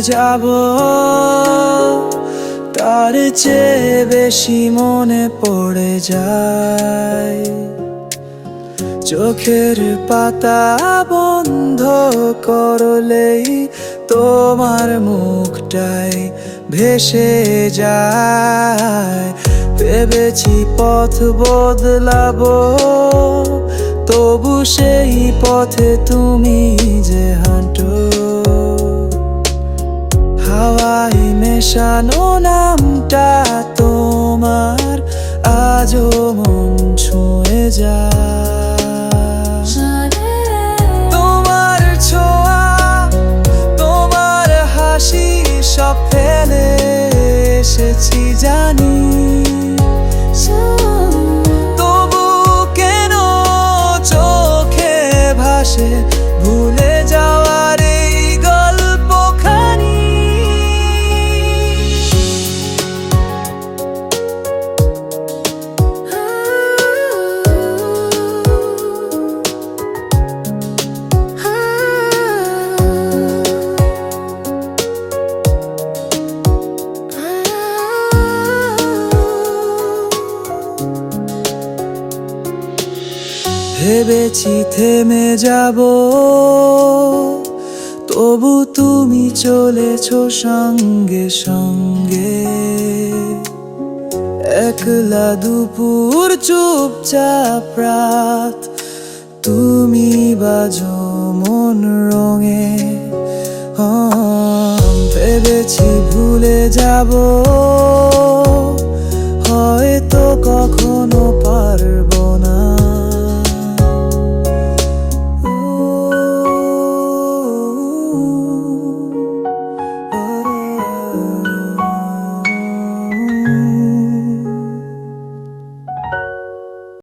যাব, তার চেয়ে বেশি মনে পড়ে যায়। চোখের পাতা বন্ধ করলেই তোমার মুখটাই ভেসে যায়। ভেবেছি পথ বদলাবো, তবু সেই পথে তুমি যে হাঁটো। হাওয়ায় মেশানো নামটা তোমার আজও মন ছুঁয়ে যায়। তোমার ছোঁয়া, তোমার হাসি সব ফেলে এসেছি জানি, তবু কেন চোখে ভাসে ভুলে যাওয়ার এই গল্পখানি। ভেবেছি থেমে যাব, তবু তুমি চলেছো সঙ্গে সঙ্গে। একলা দুপুর চুপচাপ রাত, তুমি বাজো মন রঙে। ভেবেছি ভুলে যাব, হয়তো কখনো পারব